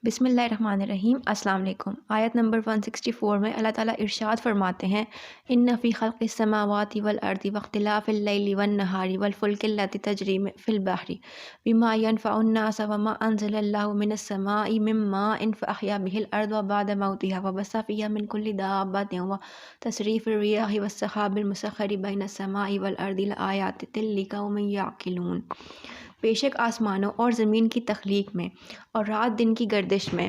بسم اللہ الرحمن الرحیم۔ السلام علیکم۔ آیت نمبر 164 میں اللہ تعالیٰ ارشاد فرماتے ہیں، ان فی خلق السماوات والارض واختلاف اللیل والنہار والفلک التی تجری فی البحر بما ينفع الناس وما انزل اللہ من السماء من ماء فاحیا به الارض بعد موتها وبث فیہا من کل دابۃ وتصریف الریاح والسحاب المسخر بین السماء والارض لآیات لقوم یعقلون۔ بے شک آسمانوں اور زمین کی تخلیق میں اور رات دن کی گردش میں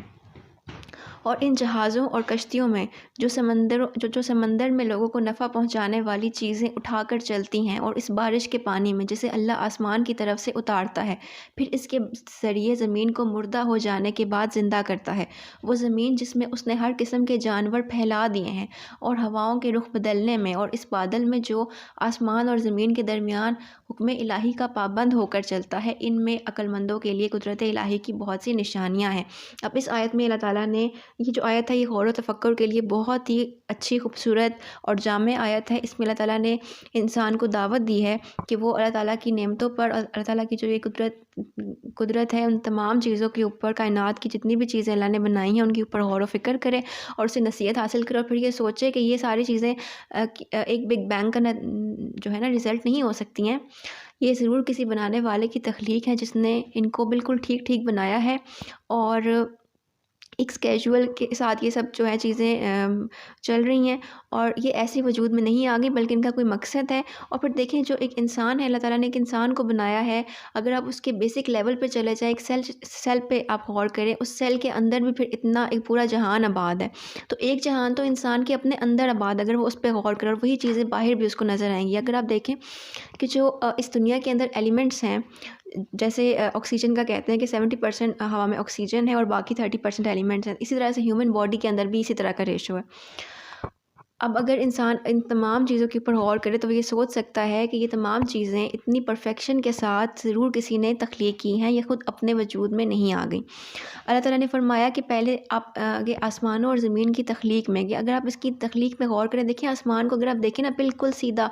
اور ان جہازوں اور کشتیوں میں جو سمندر میں لوگوں کو نفع پہنچانے والی چیزیں اٹھا کر چلتی ہیں، اور اس بارش کے پانی میں جسے اللہ آسمان کی طرف سے اتارتا ہے، پھر اس کے ذریعے زمین کو مردہ ہو جانے کے بعد زندہ کرتا ہے، وہ زمین جس میں اس نے ہر قسم کے جانور پھیلا دیے ہیں، اور ہواؤں کے رخ بدلنے میں، اور اس بادل میں جو آسمان اور زمین کے درمیان حکم الہی کا پابند ہو کر چلتا ہے، ان میں عقل مندوں کے لیے قدرت الہی کی بہت سی نشانیاں ہیں۔ اب اس آیت میں اللہ تعالیٰ نے، یہ جو آیت ہے یہ غور و تفکر کے لیے بہت ہی اچھی، خوبصورت اور جامع آیت ہے۔ اس میں اللہ تعالیٰ نے انسان کو دعوت دی ہے کہ وہ اللہ تعالیٰ کی نعمتوں پر، اور اللہ تعالیٰ کی جو یہ قدرت ہے، ان تمام چیزوں کے اوپر، کائنات کی جتنی بھی چیزیں اللہ نے بنائی ہیں ان کے اوپر غور و فکر کرے اور اسے نصیحت حاصل کرے، اور پھر یہ سوچے کہ یہ ساری چیزیں ایک بگ بینگ کا جو ہے نا رزلٹ نہیں ہو سکتی ہیں، یہ ضرور کسی بنانے والے کی تخلیق ہے جس نے ان کو بالکل ٹھیک ٹھیک بنایا ہے، اور ایک اسکیجول کے ساتھ یہ سب جو ہے چیزیں چل رہی ہیں، اور یہ ایسی وجود میں نہیں آ گئی بلکہ ان کا کوئی مقصد ہے۔ اور پھر دیکھیں جو ایک انسان ہے، اللہ تعالیٰ نے ایک انسان کو بنایا ہے، اگر آپ اس کے بیسک لیول پہ چلے جائیں، ایک سیل پہ آپ غور کریں، اس سیل کے اندر بھی پھر اتنا ایک پورا جہان آباد ہے، تو ایک جہان تو انسان کے اپنے اندر آباد، اگر وہ اس پہ غور کرے اور وہی چیزیں باہر بھی اس کو نظر آئیں گی۔ اگر آپ دیکھیں کہ جو اس دنیا کے اندر ایلیمنٹس ہیں، جیسے آکسیجن کا کہتے ہیں کہ 70% ہوا میں آکسیجن ہے اور باقی 30% ایلیمنٹس ہیں، اسی طرح سے ہیومن باڈی کے اندر بھی اسی طرح کا ریشو ہے۔ اب اگر انسان ان تمام چیزوں کے اوپر غور کرے تو وہ یہ سوچ سکتا ہے کہ یہ تمام چیزیں اتنی پرفیکشن کے ساتھ ضرور کسی نے تخلیق کی ہیں، یہ خود اپنے وجود میں نہیں آ گئی۔ اللہ تعالیٰ نے فرمایا کہ پہلے آپ آگے آسمانوں اور زمین کی تخلیق میں، کہ اگر آپ اس کی تخلیق میں غور کریں، دیکھیں آسمان کو اگر آپ دیکھیں نا، بالکل سیدھا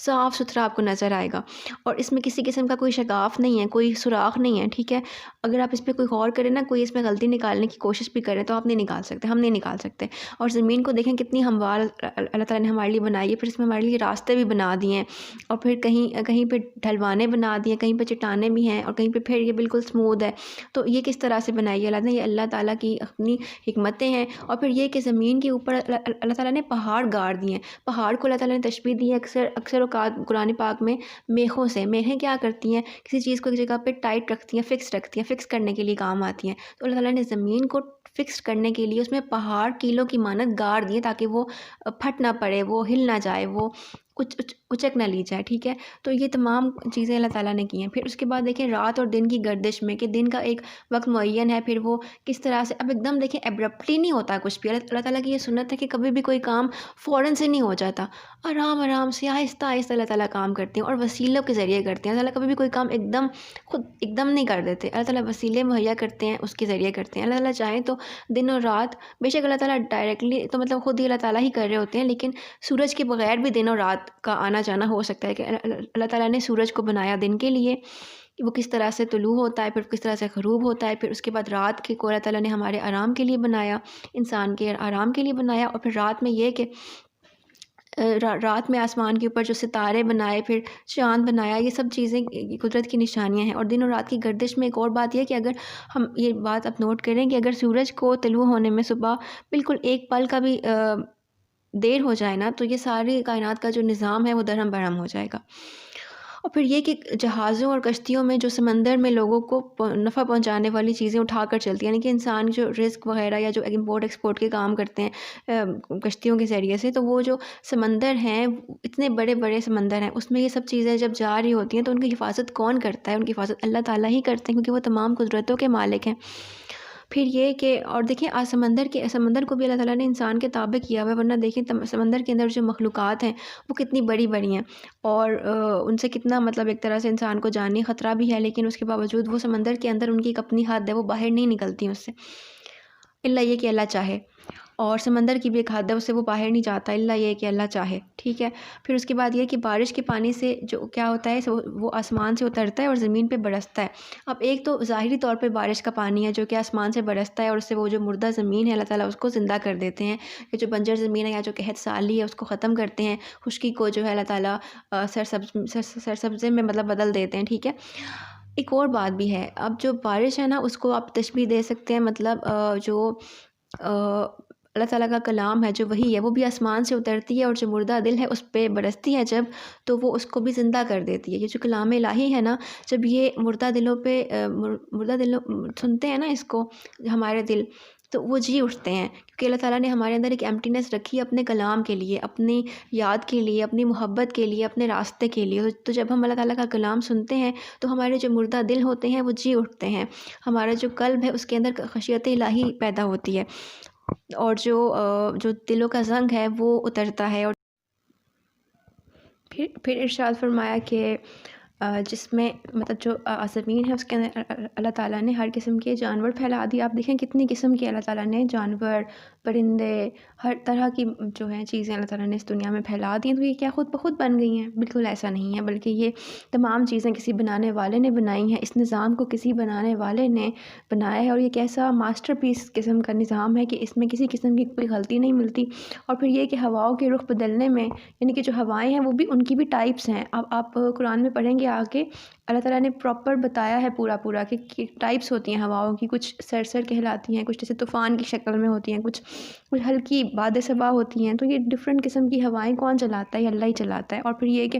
صاف ستھرا آپ کو نظر آئے گا، اور اس میں کسی قسم کا کوئی شگاف نہیں ہے، کوئی سوراخ نہیں ہے، ٹھیک ہے۔ اگر آپ اس پہ کوئی غور کریں نا، کوئی اس میں غلطی نکالنے کی کوشش بھی کریں تو آپ نہیں نکال سکتے، ہم نہیں نکال سکتے۔ اور زمین کو دیکھیں کتنی ہموار اللہ تعالیٰ نے ہمارے لیے بنائی ہے، پھر اس میں ہمارے لیے راستے بھی بنا دیے ہیں، اور پھر کہیں پہ ڈھلوانے بنا دیے ہیں، کہیں پہ چٹانیں بھی ہیں، اور کہیں پہ پھر یہ بالکل سموتھ ہے۔ تو یہ کس طرح سے بنائی ہے اللہ نے؟ یہ اللہ تعالیٰ کی اپنی حکمتیں ہیں۔ اور پھر یہ کہ زمین کے اوپر اللہ تعالیٰ نے پہاڑ گاڑ دیے ہیں، پہاڑ کو اللہ تعالیٰ نے تشبیہ دی ہے اکثر اوقات قرآن پاک میں میخوں سے۔ میخیں کیا کرتی ہیں؟ کسی چیز کو ایک جگہ پہ ٹائٹ رکھتی ہیں، فکس کرنے کے لیے کام آتی ہیں۔ تو اللہ تعالیٰ نے زمین کو فکس کرنے کے لیے اس میں پہاڑ کیلوں کی مانند گاڑ دیے تاکہ وہ پھٹ نہ پڑے، وہ ہل نہ جائے، وہ اچک نہ لی جائے، ٹھیک ہے۔ تو یہ تمام چیزیں اللہ تعالیٰ نے کی ہیں۔ پھر اس کے بعد دیکھیں رات اور دن کی گردش میں، کہ دن کا ایک وقت معین ہے، پھر وہ کس طرح سے اب ایک دم دیکھیں ایبرپٹلی نہیں ہوتا کچھ بھی۔ اللہ تعالیٰ کی یہ سنت ہے کہ کبھی بھی کوئی کام فوراً سے نہیں ہو جاتا، آرام سے آہستہ آہستہ اللہ تعالیٰ کام کرتے ہیں اور وسیلوں کے ذریعے کرتے ہیں۔ اللہ تعالیٰ کبھی بھی کوئی کام خود ایک دم نہیں کر دیتے، اللہ تعالیٰ وسیلے مہیا کرتے ہیں، اس کے ذریعے کرتے ہیں۔ اللہ تعالیٰ چاہیں تو دن اور رات، بے شک اللہ تعالیٰ ڈائریکٹلی تو مطلب خود ہی اللہ تعالیٰ ہی کر رہے ہوتے ہیں، لیکن سورج کے بغیر بھی دن اور رات کا آنا جانا ہو سکتا ہے، کہ اللہ تعالیٰ نے سورج کو بنایا دن کے لیے، وہ کس طرح سے طلوع ہوتا ہے، پھر کس طرح سے غروب ہوتا ہے، پھر اس کے بعد رات کے کو اللہ تعالیٰ نے ہمارے آرام کے لیے بنایا، انسان کے آرام کے لیے بنایا، اور پھر رات میں یہ کہ رات میں آسمان کے اوپر جو ستارے بنائے، پھر چاند بنایا، یہ سب چیزیں قدرت کی نشانیاں ہیں۔ اور دن اور رات کی گردش میں ایک اور بات یہ کہ اگر ہم یہ بات اب نوٹ کریں کہ اگر سورج کو طلوع ہونے میں صبح بالکل ایک پل کا بھی دیر ہو جائے نا، تو یہ ساری کائنات کا جو نظام ہے وہ درہم برہم ہو جائے گا۔ اور پھر یہ کہ جہازوں اور کشتیوں میں جو سمندر میں لوگوں کو نفع پہنچانے والی چیزیں اٹھا کر چلتی ہیں، یعنی کہ انسان جو رزق وغیرہ یا جو امپورٹ ایکسپورٹ کے کام کرتے ہیں کشتیوں کے ذریعے سے، تو وہ جو سمندر ہیں، اتنے بڑے بڑے سمندر ہیں، اس میں یہ سب چیزیں جب جا رہی ہوتی ہیں تو ان کی حفاظت کون کرتا ہے؟ ان کی حفاظت اللہ تعالیٰ ہی کرتے ہیں، کیونکہ وہ تمام قدرتوں کے مالک ہیں۔ پھر یہ کہ اور دیکھیں سمندر کو بھی اللہ تعالیٰ نے انسان کے تابع کیا ہوا ہے، ورنہ دیکھیں سمندر کے اندر جو مخلوقات ہیں وہ کتنی بڑی بڑی ہیں، اور ان سے کتنا مطلب ایک طرح سے انسان کو جانی خطرہ بھی ہے، لیکن اس کے باوجود وہ سمندر کے اندر ان کی ایک اپنی حد ہے، وہ باہر نہیں نکلتی اس سے، الا یہ کہ اللہ چاہے۔ اور سمندر کی بھی ایک حد ہے، اس سے وہ باہر نہیں جاتا الا یہ کہ اللہ چاہے، ٹھیک ہے۔ پھر اس کے بعد یہ کہ بارش کے پانی سے جو کیا ہوتا ہے وہ آسمان سے اترتا ہے اور زمین پہ برستا ہے۔ اب ایک تو ظاہری طور پہ بارش کا پانی ہے جو کہ آسمان سے برستا ہے اور اس سے وہ جو مردہ زمین ہے اللہ تعالیٰ اس کو زندہ کر دیتے ہیں، کہ جو بنجر زمین ہے یا جو قحط سالی ہے اس کو ختم کرتے ہیں، خشکی کو جو ہے اللہ تعالیٰ سرسبزے میں مطلب بدل دیتے ہیں، ٹھیک ہے۔ ایک اور بات بھی ہے، اب جو بارش ہے نا اس کو آپ تشبیہ دے سکتے ہیں، مطلب جو اللہ تعالیٰ کا کلام ہے جو وحی ہے وہ بھی آسمان سے اترتی ہے اور جو مردہ دل ہے اس پہ برستی ہے جب، تو وہ اس کو بھی زندہ کر دیتی ہے۔ یہ جو کلام الہی ہے نا، جب یہ مردہ دلوں پہ مردہ دلوں سنتے ہیں نا اس کو ہمارے دل، تو وہ جی اٹھتے ہیں، کیونکہ اللہ تعالیٰ نے ہمارے اندر ایک ایمٹینس رکھی ہے اپنے کلام کے لیے، اپنی یاد کے لیے، اپنی محبت کے لیے، اپنے راستے کے لیے۔ تو جب ہم اللہ تعالیٰ کا کلام سنتے ہیں تو ہمارے جو مردہ دل ہوتے ہیں وہ جی اٹھتے ہیں، ہمارا جو قلب ہے اس کے اندر خشیت الہی پیدا ہوتی ہے، اور جو دلوں کا زنگ ہے وہ اترتا ہے۔ اور پھر ارشاد فرمایا کہ جس میں مطلب جو زمین ہے اس کے اندر اللہ تعالیٰ نے ہر قسم کے جانور پھیلا دیے۔ آپ دیکھیں کتنی قسم کے اللہ تعالیٰ نے جانور، پرندے، ہر طرح کی جو ہیں چیزیں اللہ تعالیٰ نے اس دنیا میں پھیلا دی ہیں۔ تو یہ کیا خود بخود بن گئی ہیں؟ بالکل ایسا نہیں ہے، بلکہ یہ تمام چیزیں کسی بنانے والے نے بنائی ہیں، اس نظام کو کسی بنانے والے نے بنایا ہے، اور یہ کیسا ماسٹر پیس قسم کا نظام ہے کہ اس میں کسی قسم کی کوئی غلطی نہیں ملتی۔ اور پھر یہ کہ ہواؤں کے رخ بدلنے میں، یعنی کہ جو ہوائیں ہیں وہ بھی ان کی بھی ٹائپس ہیں۔ اب آپ قرآن میں پڑھیں گے آگے، اللہ تعالیٰ نے پراپر بتایا ہے پورا کہ ٹائپس ہوتی ہیں ہواؤں کی، کچھ سرسر کہلاتی ہیں، کچھ جیسے طوفان کی شکل میں ہوتی ہیں، کچھ ہلکی باد صبا ہوتی ہیں۔ تو یہ ڈفرینٹ قسم کی ہوائیں کون چلاتا ہے؟ یہ اللہ ہی چلاتا ہے۔ اور پھر یہ کہ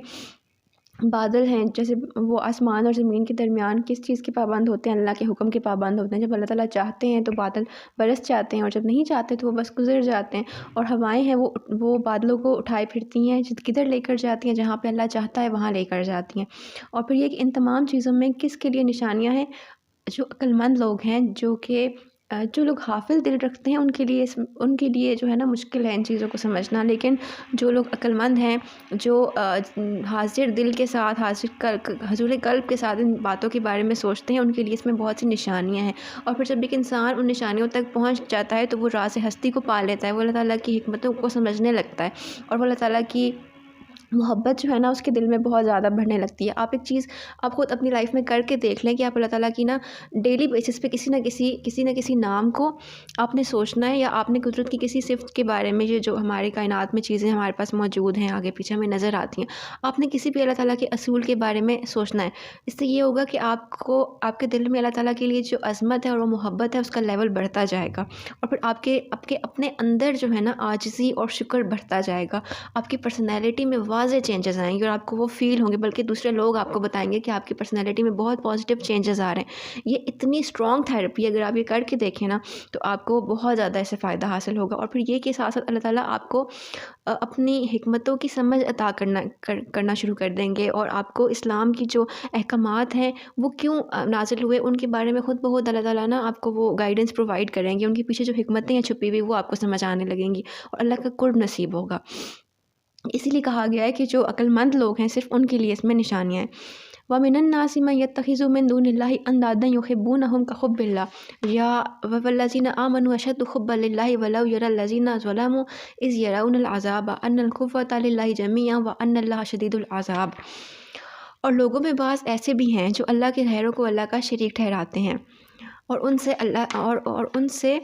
بادل ہیں، جیسے وہ آسمان اور زمین کے درمیان کس چیز کے پابند ہوتے ہیں؟ اللہ کے حکم کے پابند ہوتے ہیں۔ جب اللہ تعالیٰ چاہتے ہیں تو بادل برس جاتے ہیں، اور جب نہیں چاہتے تو وہ بس گزر جاتے ہیں۔ اور ہوائیں ہیں وہ بادلوں کو اٹھائے پھرتی ہیں، کدھر لے کر جاتی ہیں؟ جہاں پہ اللہ چاہتا ہے وہاں لے کر جاتی ہیں۔ اور پھر یہ کہ ان تمام چیزوں میں کس کے لیے نشانیاں ہیں؟ جو عقلمند لوگ ہیں، جو لوگ حافظ دل رکھتے ہیں، ان کے لیے جو ہے نا مشکل ہے ان چیزوں کو سمجھنا، لیکن جو لوگ عقلمند ہیں، جو حاضر دل کے ساتھ، حضور قلب کے ساتھ ان باتوں کے بارے میں سوچتے ہیں، ان کے لیے اس میں بہت سی نشانیاں ہیں۔ اور پھر جب ایک انسان ان نشانیوں تک پہنچ جاتا ہے تو وہ راز ہستی کو پا لیتا ہے، وہ اللہ تعالیٰ کی حکمتوں کو سمجھنے لگتا ہے، اور وہ اللہ تعالیٰ کی محبت جو ہے نا اس کے دل میں بہت زیادہ بڑھنے لگتی ہے۔ آپ ایک چیز آپ خود اپنی لائف میں کر کے دیکھ لیں کہ آپ اللہ تعالیٰ کی نا ڈیلی بیسس پہ کسی نہ کسی نام کو آپ نے سوچنا ہے، یا آپ نے قدرت کی کسی صفت کے بارے میں، یہ جو ہمارے کائنات میں چیزیں ہمارے پاس موجود ہیں، آگے پیچھے ہمیں نظر آتی ہیں، آپ نے کسی بھی اللہ تعالیٰ کے اصول کے بارے میں سوچنا ہے۔ اس سے یہ ہوگا کہ آپ کے دل میں اللہ تعالیٰ کے لیے جو عظمت ہے اور وہ محبت ہے اس کا لیول بڑھتا جائے گا، اور پھر آپ کے اپنے اندر جو ہے نا عاجزی اور شکر بڑھتا جائے گا، آپ کی پرسنالٹی میں واضح چینجز آئیں گے، اور آپ کو وہ فیل ہوں گے، بلکہ دوسرے لوگ آپ کو بتائیں گے کہ آپ کی پرسنالٹی میں بہت پازیٹیو چینجز آ رہے ہیں۔ یہ اتنی اسٹرانگ تھیراپی، اگر آپ یہ کر کے دیکھیں نا تو آپ کو بہت زیادہ اس سے فائدہ حاصل ہوگا۔ اور پھر یہ کہ ساتھ ساتھ اللہ تعالیٰ آپ کو اپنی حکمتوں کی سمجھ عطا کرنا شروع کر دیں گے، اور آپ کو اسلام کی جو احکامات ہیں وہ کیوں نازل ہوئے ان کے بارے میں خود بخود اللہ تعالیٰ نا آپ کو وہ گائیڈنس پرووائڈ کریں گے، ان کے پیچھے جو حکمتیں ہیں چھپی ہوئی وہ آپ کو سمجھ آنے لگیں گی، اور اللہ کا قرب نصیب ہوگا۔ اسی لیے کہا گیا ہے کہ جو عقلمند لوگ ہیں صرف ان کے لیے اس میں نشانیاں ہیں۔ وَمِنَ النَّاسِ مَن يَتَّخِذُ مِن دُونِ اللَّهِ أَندَادًا يُحِبُّونَهُمْ كَحُبِّ اللَّهِ يَا وَالَّذِينَ آمَنُوا أَشَدُّ حُبًّا لِلَّهِ وَلَوْ يَرَى الَّذِينَ ظَلَمُوا إِذْ يَرَوْنَ الْعَذَابَ أَنَّ الْقُوَّةَ لِلَّهِ جَمِيعًا وَأَنَّ اللَّهَ شَدِيدُ الْعَذَابِ۔ اور لوگوں میں بعض ایسے بھی ہیں جو اللہ کے غیروں کو اللہ کا شریک ٹھہراتے ہیں، اور ان سے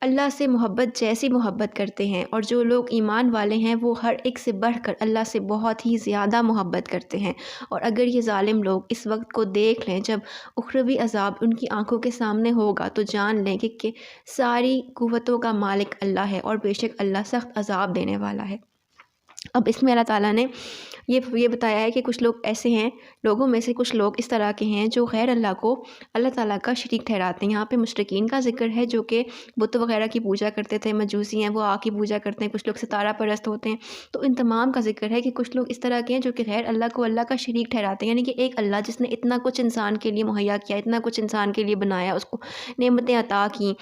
اللہ سے محبت جیسی محبت کرتے ہیں، اور جو لوگ ایمان والے ہیں وہ ہر ایک سے بڑھ کر اللہ سے بہت ہی زیادہ محبت کرتے ہیں۔ اور اگر یہ ظالم لوگ اس وقت کو دیکھ لیں جب اخروی عذاب ان کی آنکھوں کے سامنے ہوگا تو جان لیں کہ ساری قوتوں کا مالک اللہ ہے، اور بے شک اللہ سخت عذاب دینے والا ہے۔ اب اس میں اللہ تعالیٰ نے یہ بتایا ہے کہ کچھ لوگ ایسے ہیں، لوگوں میں سے کچھ لوگ اس طرح کے ہیں جو غیر اللہ کو اللہ تعالیٰ کا شریک ٹھہراتے ہیں۔ یہاں پہ مشرکین کا ذکر ہے جو کہ بت وغیرہ کی پوجا کرتے تھے، مجوسی ہیں وہ آگ کی پوجا کرتے ہیں، کچھ لوگ ستارہ پرست ہوتے ہیں۔ تو ان تمام کا ذکر ہے کہ کچھ لوگ اس طرح کے ہیں جو کہ غیر اللہ کو اللہ کا شریک ٹھہراتے ہیں، یعنی کہ ایک اللہ جس نے اتنا کچھ انسان کے لیے مہیا کیا، اتنا کچھ انسان کے لیے بنایا، اس کو نعمتیں عطا کیں،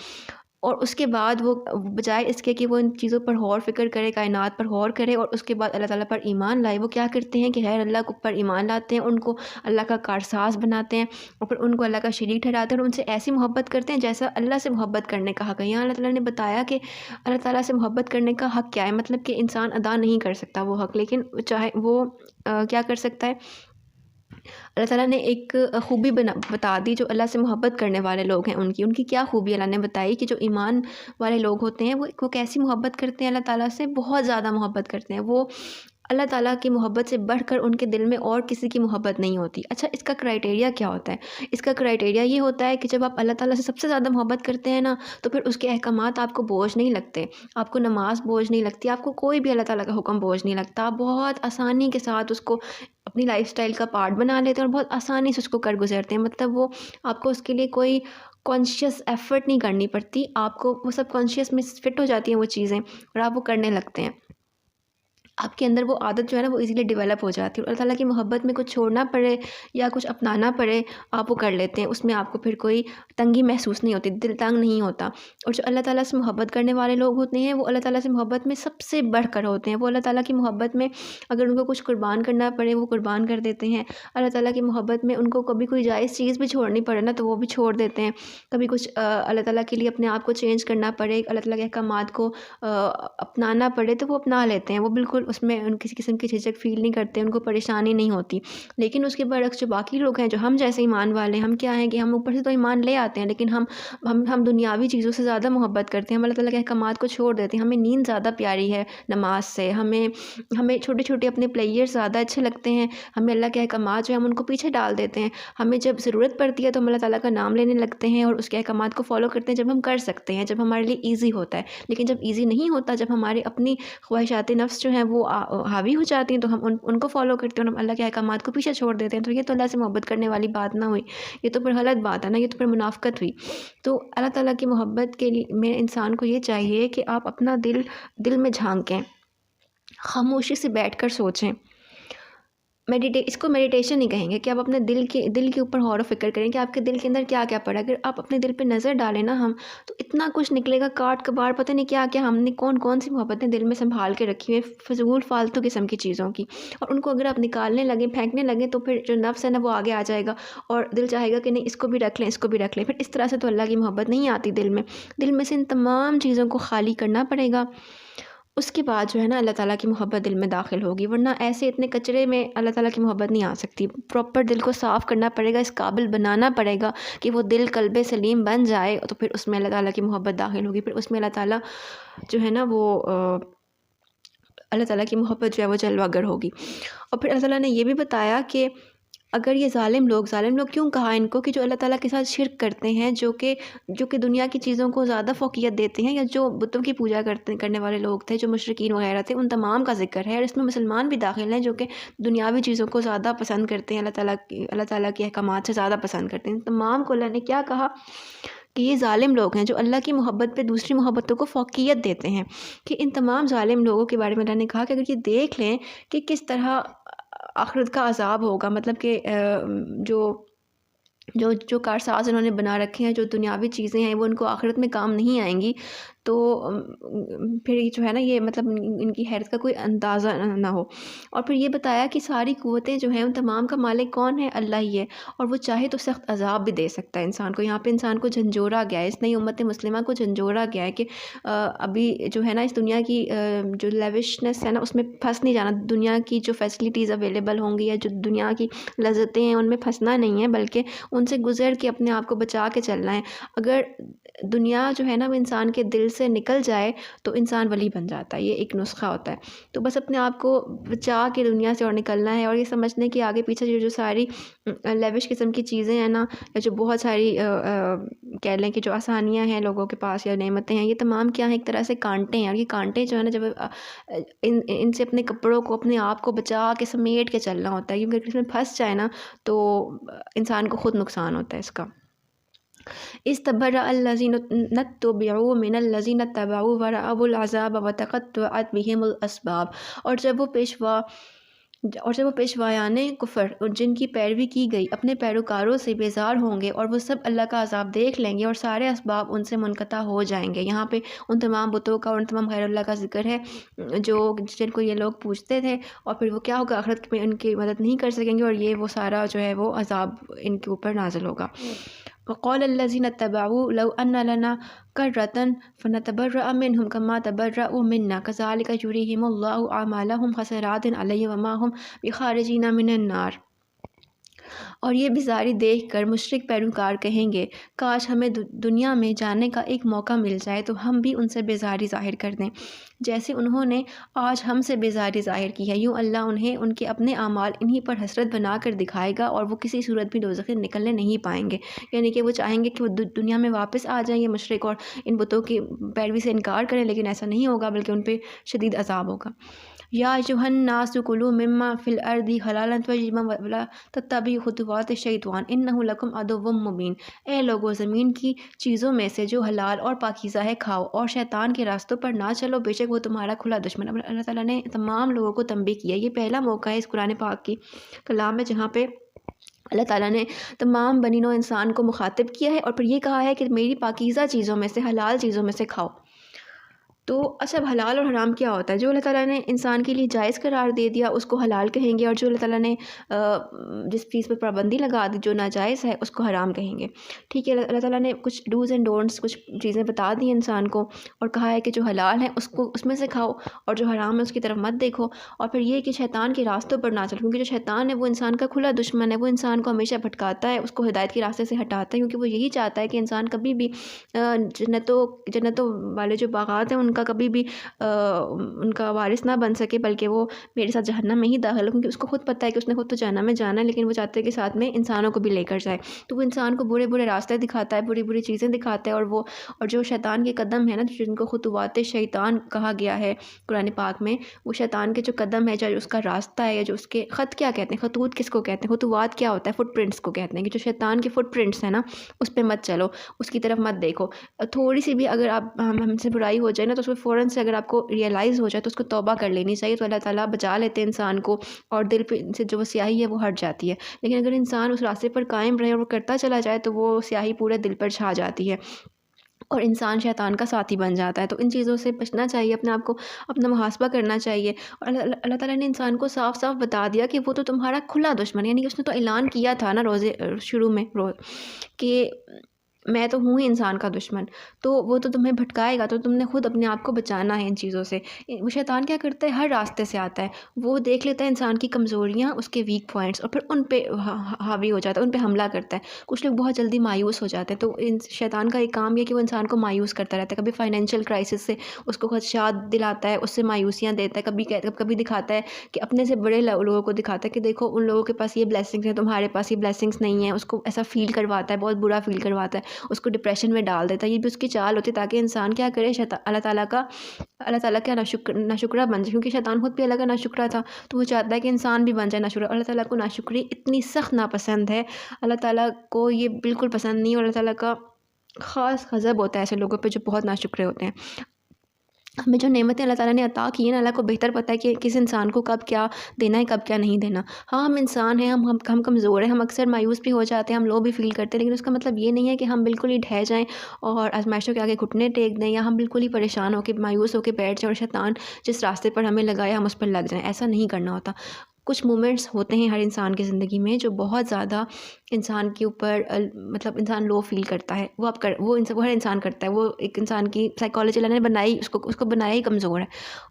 اور اس کے بعد وہ بجائے اس کے کہ وہ ان چیزوں پر غور فکر کرے، کائنات پر غور کرے اور اس کے بعد اللہ تعالیٰ پر ایمان لائے، وہ کیا کرتے ہیں کہ غیر اللہ پر ایمان لاتے ہیں، ان کو اللہ کا کارساز بناتے ہیں اور پھر ان کو اللہ کا شریک ٹھہراتے ہیں اور ان سے ایسی محبت کرتے ہیں جیسا اللہ سے محبت کرنے کا حق ہے۔ یہاں اللہ تعالیٰ نے بتایا کہ اللہ تعالیٰ سے محبت کرنے کا حق کیا ہے، مطلب کہ انسان ادا نہیں کر سکتا وہ حق، لیکن چاہے وہ کیا کر سکتا ہے، اللہ تعالیٰ نے ایک خوبی بتا دی جو اللہ سے محبت کرنے والے لوگ ہیں ان کی کیا خوبی اللہ نے بتائی کہ جو ایمان والے لوگ ہوتے ہیں وہ کیسی محبت کرتے ہیں اللہ تعالیٰ سے، بہت زیادہ محبت کرتے ہیں وہ، اللہ تعالیٰ کی محبت سے بڑھ کر ان کے دل میں اور کسی کی محبت نہیں ہوتی۔ اچھا، اس کا کرائٹیریا کیا ہوتا ہے؟ اس کا کرائٹیریا یہ ہوتا ہے کہ جب آپ اللہ تعالیٰ سے سب سے زیادہ محبت کرتے ہیں نا تو پھر اس کے احکامات آپ کو بوجھ نہیں لگتے، آپ کو نماز بوجھ نہیں لگتی، آپ کو کوئی بھی اللہ تعالیٰ کا حکم بوجھ نہیں لگتا، آپ بہت آسانی کے ساتھ اس کو اپنی لائف سٹائل کا پارٹ بنا لیتے ہیں اور بہت آسانی سے اس کو کر گزرتے ہیں، مطلب وہ آپ کو اس کے لیے کوئی کانشیس ایفرٹ نہیں کرنی پڑتی، آپ کو وہ سب کانشیس میں فٹ ہو جاتی ہیں وہ چیزیں اور آپ وہ کرنے لگتے ہیں، آپ کے اندر وہ عادت جو ہے نا وہ ایزیلی ڈیولپ ہو جاتی ہے اور اللہ تعالیٰ کی محبت میں کچھ چھوڑنا پڑے یا کچھ اپنانا پڑے آپ وہ کر لیتے ہیں، اس میں آپ کو پھر کوئی تنگی محسوس نہیں ہوتی، دل تنگ نہیں ہوتا۔ اور جو اللہ تعالیٰ سے محبت کرنے والے لوگ ہوتے ہیں وہ اللہ تعالیٰ سے محبت میں سب سے بڑھ کر ہوتے ہیں، وہ اللہ تعالیٰ کی محبت میں اگر ان کو کچھ قربان کرنا پڑے وہ قربان کر دیتے ہیں، اللہ تعالیٰ کی محبت میں ان کو کبھی کوئی جائز چیز بھی چھوڑنی پڑے نا تو وہ بھی چھوڑ دیتے ہیں، کبھی کچھ اللہ تعالیٰ کے لیے اپنے آپ کو چینج کرنا پڑے، اللہ تعالیٰ کے احکامات کو اپنانا پڑے تو وہ اپنا لیتے ہیں، وہ بالکل اس میں ان کسی قسم کی جھجک فیل نہیں کرتے، ان کو پریشانی نہیں ہوتی۔ لیکن اس کے برعکس جو باقی لوگ ہیں جو ہم جیسے ایمان والے، ہم کیا ہیں کہ ہم اوپر سے تو ایمان لے آتے ہیں لیکن ہم دنیاوی چیزوں سے زیادہ محبت کرتے ہیں، ہم اللہ تعالیٰ کے احکامات کو چھوڑ دیتے ہیں، ہمیں نیند زیادہ پیاری ہے نماز سے، ہمیں چھوٹے چھوٹے اپنے پلیئر زیادہ اچھے لگتے ہیں، ہمیں اللہ کے احکامات جو ہیں ہم ان کو پیچھے ڈال دیتے ہیں، ہمیں جب ضرورت پڑتی ہے تو ہم اللہ تعالیٰ کا نام لینے لگتے ہیں اور اس کے احکامات کو فالو کرتے ہیں جب ہم کر سکتے ہیں، جب ہمارے لیے ایزی ہوتا ہے، لیکن جب ایزی نہیں ہوتا، جب ہمارے اپنی خواہشات نفس جو ہیں وہ حاوی ہو جاتی ہیں تو ہم ان کو فالو کرتے ہیں اور ہم اللہ کے احکامات کو پیچھے چھوڑ دیتے ہیں، تو یہ تو اللہ سے محبت کرنے والی بات نہ ہوئی، یہ تو پھر غلط بات ہے نا، یہ تو پھر منافقت ہوئی۔ تو اللہ تعالیٰ کی محبت کے لیے میں انسان کو یہ چاہیے کہ آپ اپنا دل میں جھانکیں، خاموشی سے بیٹھ کر سوچیں، اس کو میڈیٹیشن نہیں کہیں گے کہ آپ اپنے دل کے اوپر غور و فکر کریں کہ آپ کے دل کے اندر کیا کیا پڑا ہے، اگر آپ اپنے دل پہ نظر ڈالیں نا ہم تو اتنا کچھ نکلے گا، کاٹ کباڑ پتہ نہیں کیا کیا ہم نے کون سی محبتیں دل میں سنبھال کے رکھی ہوئی ہیں، فضول فالتو قسم کی چیزوں کی، اور ان کو اگر آپ نکالنے لگیں، پھینکنے لگیں تو پھر جو نفس ہے نا وہ آگے آ جائے گا اور دل چاہے گا کہ نہیں اس کو بھی رکھ لیں، اس کو بھی رکھ لیں، پھر اس طرح سے تو اللہ کی محبت نہیں آتی دل میں سے ان تمام چیزوں کو خالی کرنا پڑے گا، اس کے بعد جو ہے نا اللہ تعالیٰ کی محبت دل میں داخل ہوگی، ورنہ ایسے اتنے کچرے میں اللہ تعالیٰ کی محبت نہیں آ سکتی، پراپر دل کو صاف کرنا پڑے گا، اس قابل بنانا پڑے گا کہ وہ دل قلب سلیم بن جائے تو پھر اس میں اللہ تعالیٰ کی محبت داخل ہوگی، پھر اس میں اللہ تعالیٰ جو ہے نا وہ اللہ تعالیٰ کی محبت جو ہے وہ جلوہ گر ہوگی۔ اور پھر اللہ تعالیٰ نے یہ بھی بتایا کہ اگر یہ ظالم لوگ کیوں کہا ان کو کہ جو اللہ تعالیٰ کے ساتھ شرک کرتے ہیں، جو کہ دنیا کی چیزوں کو زیادہ فوقیت دیتے ہیں، یا جو بتوں کی پوجا کرنے والے لوگ تھے، جو مشرکین وغیرہ تھے، ان تمام کا ذکر ہے، اور اس میں مسلمان بھی داخل ہیں جو کہ دنیاوی چیزوں کو زیادہ پسند کرتے ہیں، اللہ تعالیٰ کے احکامات سے زیادہ پسند کرتے ہیں، تمام کو اللہ نے کیا کہا کہ یہ ظالم لوگ ہیں جو اللہ کی محبت پہ دوسری محبتوں کو فوقیت دیتے ہیں، کہ ان تمام ظالم لوگوں کے بارے میں اللہ نے کہا کہ اگر یہ دیکھ لیں کہ کس طرح آخرت کا عذاب ہوگا، مطلب کہ جو کارساز انہوں نے بنا رکھے ہیں، جو دنیاوی چیزیں ہیں وہ ان کو آخرت میں کام نہیں آئیں گی، تو پھر جو ہے نا یہ مطلب ان کی حیرت کا کوئی اندازہ نہ ہو۔ اور پھر یہ بتایا کہ ساری قوتیں جو ہیں ان تمام کا مالک کون ہے؟ اللہ ہی ہے، اور وہ چاہے تو سخت عذاب بھی دے سکتا ہے انسان کو۔ یہاں پہ انسان کو جھنجھوڑا گیا ہے، اس نئی امت مسلمہ کو جھنجھوڑا گیا ہے کہ ابھی جو ہے نا اس دنیا کی جو لیوشنس ہے نا اس میں پھنس نہیں جانا، دنیا کی جو فیسلٹیز اویلیبل ہوں گی یا جو دنیا کی لذتیں ہیں ان میں پھنسنا نہیں ہے، بلکہ ان سے گزر کے اپنے آپ کو بچا کے چلنا ہے۔ اگر دنیا جو ہے نا وہ انسان کے دل سے نکل جائے تو انسان ولی بن جاتا ہے، یہ ایک نسخہ ہوتا ہے، تو بس اپنے آپ کو بچا کے دنیا سے اور نکلنا ہے، اور یہ سمجھنے کہ آگے پیچھے جو ساری لیوش قسم کی چیزیں ہیں نا، یا جو بہت ساری کہہ لیں کہ جو آسانیاں ہیں لوگوں کے پاس یا نعمتیں ہیں، یہ تمام کیا ہیں؟ ایک طرح سے کانٹے ہیں، اور یہ کانٹے جو ہے نا جب ان سے اپنے کپڑوں کو اپنے آپ کو بچا کے سمیٹ کے چلنا ہوتا ہے، کیونکہ اس میں پھنس جائے نا تو انسان کو خود نقصان ہوتا ہے اس کا۔ استبرأ الذین اتبعوا من الذین اتبعوا ورأوا العذاب وتقطعت بهم الاسباب، اور جب وہ پیشوا اور جب وہ پیشوایان کفر اور جن کی پیروی کی گئی اپنے پیروکاروں سے بیزار ہوں گے اور وہ سب اللہ کا عذاب دیکھ لیں گے اور سارے اسباب ان سے منقطع ہو جائیں گے۔ یہاں پہ ان تمام بتوں کا اور ان تمام غیر اللہ کا ذکر ہے جو جن کو یہ لوگ پوجتے تھے، اور پھر وہ کیا ہوگا، آخرت میں ان کی مدد نہیں کر سکیں گے اور یہ وہ سارا جو ہے وہ عذاب ان کے اوپر نازل ہوگا۔ وقال الذين اتبعوا لو ان لنا كرة فنتبرأ منهم كما تبرأوا منا كذلك يريهم الله أعمالهم حسرات عليهم وما هم بخارجين من النار۔ اور یہ بیزاری دیکھ کر مشرک پیروکار کہیں گے، کاش ہمیں دنیا میں جانے کا ایک موقع مل جائے تو ہم بھی ان سے بیزاری ظاہر کر دیں جیسے انہوں نے آج ہم سے بیزاری ظاہر کی ہے۔ یوں اللہ انہیں ان کے اپنے اعمال انہی پر حسرت بنا کر دکھائے گا اور وہ کسی صورت بھی دوزخ سے نکلنے نہیں پائیں گے۔ یعنی کہ وہ چاہیں گے کہ وہ دنیا میں واپس آ جائیں یہ مشرک اور ان بتوں کی پیروی سے انکار کریں، لیکن ایسا نہیں ہوگا بلکہ ان پہ شدید عذاب ہوگا۔ یا ایھا الناس کلوا مما فی الارض حلالا طیبا ولا تتبعوا خطوات الشیطان انہ لکم عدو مبین۔ اے لوگو، زمین کی چیزوں میں سے جو حلال اور پاکیزہ ہے کھاؤ اور شیطان کے راستوں پر نہ چلو، بے شک وہ تمہارا کھلا دشمن ہے۔ اللہ تعالیٰ نے تمام لوگوں کو تنبیہ کیا۔ یہ پہلا موقع ہے اس قرآن پاک کی کلام میں جہاں پہ اللہ تعالیٰ نے تمام بنی نوع انسان کو مخاطب کیا ہے اور پھر یہ کہا ہے کہ میری پاکیزہ چیزوں میں سے، حلال چیزوں میں سے کھاؤ۔ تو اچھا، حلال اور حرام کیا ہوتا ہے؟ جو اللہ تعالیٰ نے انسان کے لیے جائز قرار دے دیا اس کو حلال کہیں گے، اور جو اللہ تعالیٰ نے جس چیز پہ پابندی لگا دی جو ناجائز ہے اس کو حرام کہیں گے۔ ٹھیک ہے، اللہ تعالیٰ نے کچھ ڈوز اینڈ ڈونٹس، کچھ چیزیں بتا دی انسان کو اور کہا ہے کہ جو حلال ہے اس میں سے کھاؤ اور جو حرام ہے اس کی طرف مت دیکھو، اور پھر یہ کہ شیطان کے راستوں پر نہ چلو، کیونکہ جو شیطان ہے وہ انسان کا کھلا دشمن ہے، وہ انسان کو ہمیشہ بھٹکاتا ہے، اس کو ہدایت کے راستے سے ہٹاتا ہے، کیونکہ وہ یہی چاہتا ہے کہ انسان کبھی بھی جنتوں والے جو باغات ہیں ان کا کبھی بھی ان کا وارث نہ بن سکے، بلکہ وہ میرے ساتھ جہنم میں ہی داخل ہو، کیونکہ اس کو خود پتہ ہے کہ اس نے خود تو جہنم میں جانا ہے، لیکن وہ چاہتے ہیں کہ ساتھ میں انسانوں کو بھی لے کر جائے۔ تو وہ انسان کو برے برے راستے دکھاتا ہے، بری بری چیزیں دکھاتا ہے، اور جو شیطان کے قدم ہے نا، جن کو خطوات شیطان کہا گیا ہے قرآن پاک میں، وہ شیطان کے جو قدم ہے، جو اس کا راستہ ہے، یا جو اس کے خط کیا کہتے ہیں، خطوط کس کو کہتے ہیں، خطوات کیا ہوتا ہے، فٹ پرنٹس کو کہتے ہیں، کہ جو شیطان کے فٹ پرنٹس ہیں نا اس پہ مت چلو، اس کی طرف مت دیکھو۔ تھوڑی سی بھی اگر آپ ہم سے برائی ہو جائے نا تو اس پہ فوراً سے اگر آپ کو ریئلائز ہو جائے تو اس کو توبہ کر لینی چاہیے، تو اللہ تعالیٰ بچا لیتے ہیں انسان کو اور دل پہ سے جو وہ سیاہی ہے وہ ہٹ جاتی ہے۔ لیکن اگر انسان اس راستے پر قائم رہے اور وہ کرتا چلا جائے تو وہ سیاہی پورے دل پر چھا جاتی ہے اور انسان شیطان کا ساتھی بن جاتا ہے۔ تو ان چیزوں سے بچنا چاہیے، اپنے آپ کو اپنا محاسبہ کرنا چاہیے، اور اللہ تعالیٰ نے انسان کو صاف صاف بتا دیا کہ وہ تو تمہارا کھلا دشمن ہے، یعنی کہ اس نے تو اعلان کیا تھا نا روزے شروع میں کہ میں تو ہوں ہی انسان کا دشمن، تو وہ تو تمہیں بھٹکائے گا، تو تم نے خود اپنے آپ کو بچانا ہے ان چیزوں سے۔ وہ شیطان کیا کرتا ہے، ہر راستے سے آتا ہے، وہ دیکھ لیتا ہے انسان کی کمزوریاں، اس کے ویک پوائنٹس، اور پھر ان پہ حاوی ہو جاتا ہے، ان پہ حملہ کرتا ہے۔ کچھ لوگ بہت جلدی مایوس ہو جاتے ہیں، تو شیطان کا ایک کام یہ کہ وہ انسان کو مایوس کرتا رہتا ہے، کبھی فائنینشیل کرائسس سے اس کو خدشات دلاتا ہے، اس سے مایوسیاں دیتا ہے، کبھی دکھاتا ہے کہ اپنے سے بڑے لوگوں کو دکھاتا ہے کہ دیکھو ان لوگوں کے پاس یہ بلیسنگس ہیں، تمہارے پاس یہ بلیسنگس نہیں ہیں، اس کو ایسا فیل کرواتا ہے، بہت برا فیل کرواتا ہے، اس کو ڈپریشن میں ڈال دیتا ہے۔ یہ بھی اس کی چال ہوتی ہے تاکہ انسان کیا کرے، اللہ تعالیٰ کا ناشکرا بن جائے، کیونکہ شیطان خود بھی اللہ کا ناشکرا تھا، تو وہ چاہتا ہے کہ انسان بھی بن جائے ناشکرا۔ اللہ تعالیٰ کو ناشکری اتنی سخت ناپسند ہے، اللہ تعالیٰ کو یہ بالکل پسند نہیں، اور اللہ تعالیٰ کا خاص غضب ہوتا ہے ایسے لوگوں پہ جو بہت ناشکرے ہوتے ہیں۔ ہمیں جو نعمتیں اللہ تعالیٰ نے عطا کی ہیں نا، اللہ کو بہتر پتہ ہے کہ کس انسان کو کب کیا دینا ہے، کب کیا نہیں دینا۔ ہاں، ہم انسان ہیں، ہم کمزور ہیں، ہم اکثر مایوس بھی ہو جاتے ہیں، ہم لو بھی فیل کرتے ہیں، لیکن اس کا مطلب یہ نہیں ہے کہ ہم بالکل ہی ڈھہ جائیں اور آزمائشوں کے آگے گھٹنے ٹیک دیں، یا ہم بالکل ہی پریشان ہو کے مایوس ہو کے بیٹھ جائیں اور شیطان جس راستے پر ہمیں لگایا ہم اس پر لگ جائیں۔ ایسا نہیں کرنا ہوتا۔ کچھ مومنٹس ہوتے ہیں ہر انسان کی زندگی میں جو بہت زیادہ انسان کے اوپر مطلب انسان لو فیل کرتا ہے، وہ ہر انسان کرتا ہے، وہ ایک انسان کی سائیکالوجی اللہ نے بنائی، اس کو بنایا ہی کمزور ہے،